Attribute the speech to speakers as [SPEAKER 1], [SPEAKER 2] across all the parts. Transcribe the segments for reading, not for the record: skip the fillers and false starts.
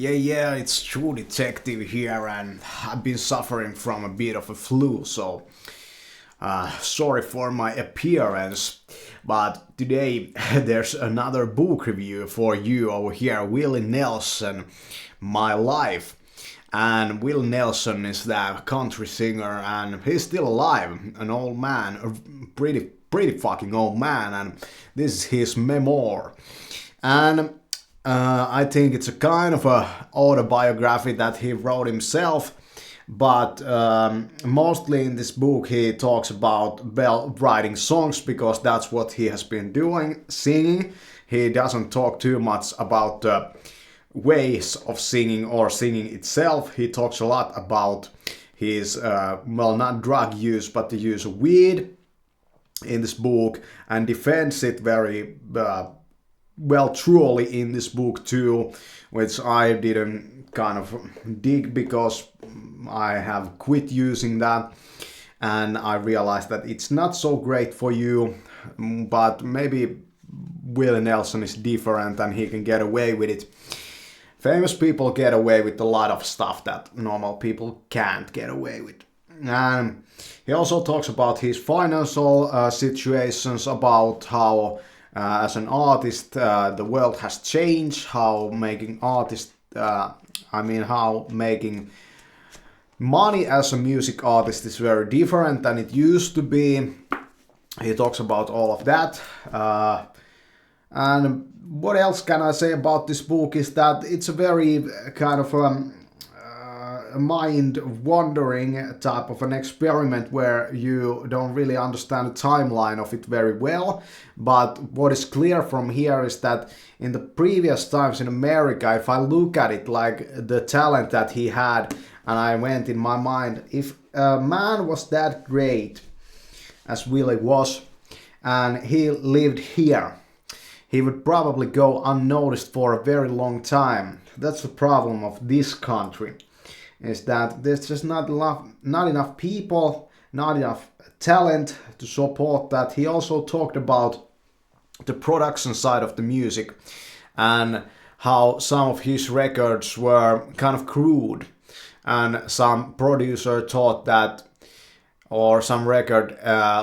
[SPEAKER 1] Yeah, it's True Detective here, and I've been suffering from a bit of a flu, so sorry for my appearance. But today there's another book review for you over here, Willie Nelson, My Life. And Will Nelson is that country singer, and he's still alive, an old man, a pretty fucking old man, and this is his memoir. And I think it's a kind of a autobiography that he wrote himself, but mostly in this book he talks about writing songs because that's what he has been doing, singing. He doesn't talk too much about the ways of singing or singing itself. He talks a lot about his, not drug use, but the use of weed in this book, and defends it very well, truly, in this book too, which I didn't kind of dig because I have quit using that, and I realized that it's not so great for you. But maybe Willie Nelson is different and he can get away with it. Famous people get away with a lot of stuff that normal people can't get away with. And he also talks about his financial situations, about how as an artist the world has changed, how making how making money as a music artist is very different than it used to be. He talks about all of that. And what else can I say about this book is that it's a very kind of mind-wandering type of an experiment where you don't really understand the timeline of it very well. But what is clear from here is that in the previous times in America, if I look at it like the talent that he had, and I went in my mind, if a man was that great as Willie was, and he lived here, he would probably go unnoticed for a very long time. That's the problem of this country, is that there's just not enough people, not enough talent to support that. He also talked about the production side of the music and how some of his records were kind of crude, and some producer thought that, or some record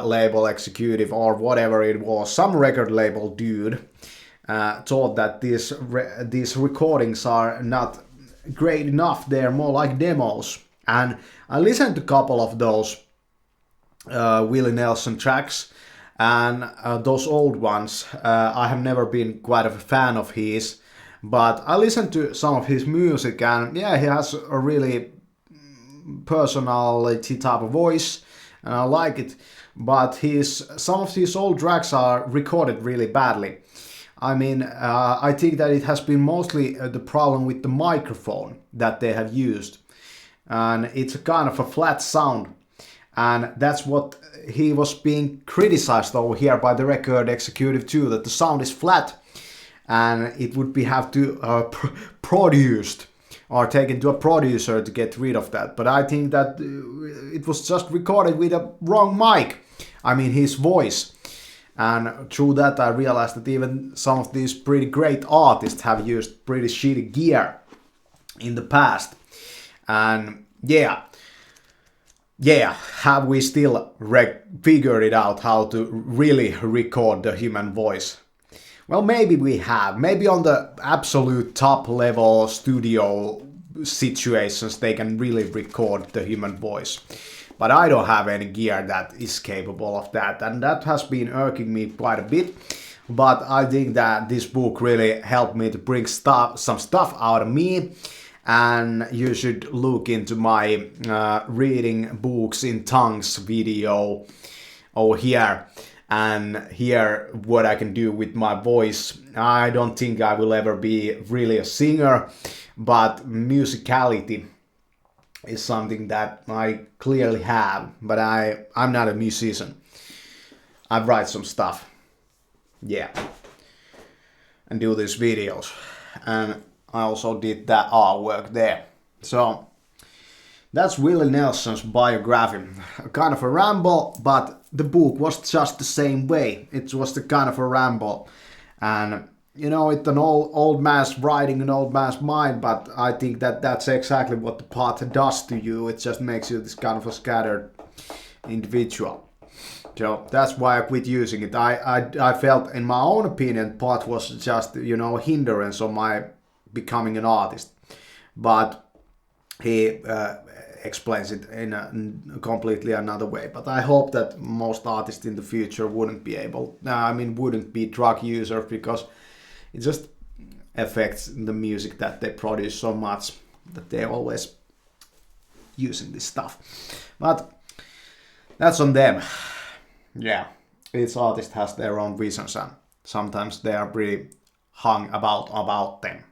[SPEAKER 1] label executive or whatever it was, some record label dude thought that these recordings are not great enough, they're more like demos. And I listened to a couple of those Willie Nelson tracks, and those old ones. I have never been quite a fan of his, but I listened to some of his music, and yeah, he has a really personality type of voice, and I like it. But some of his old tracks are recorded really badly. I think that it has been mostly the problem with the microphone that they have used, and it's a kind of a flat sound, and that's what he was being criticized over here by the record executive too, that the sound is flat, and it would have to produced or taken to a producer to get rid of that. But I think that it was just recorded with a wrong mic, his voice. And through that I realized that even some of these pretty great artists have used pretty shitty gear in the past. And yeah, have we still figured it out how to really record the human voice? Well, maybe we have. Maybe on the absolute top level studio situations they can really record the human voice. But I don't have any gear that is capable of that, and that has been irking me quite a bit. But I think that this book really helped me to bring some stuff out of me, and you should look into my reading books in tongues video over here and hear what I can do with my voice. I don't think I will ever be really a singer, but musicality is something that I clearly have, but I'm not a musician. I write some stuff, yeah, and do these videos, and I also did that artwork there. So that's Willie Nelson's biography. Kind of a ramble, but the book was just the same way. It was the kind of a ramble, and it's an old man's writing, an old man's mind, but I think that that's exactly what the pot does to you. It just makes you this kind of a scattered individual. So that's why I quit using it. I felt, in my own opinion, pot was just, a hindrance on my becoming an artist. But he explains it in a completely another way. But I hope that most artists in the future wouldn't be drug users, because it just affects the music that they produce so much that they're always using this stuff. But that's on them. Yeah, each artist has their own visions, and sometimes they are pretty hung about them.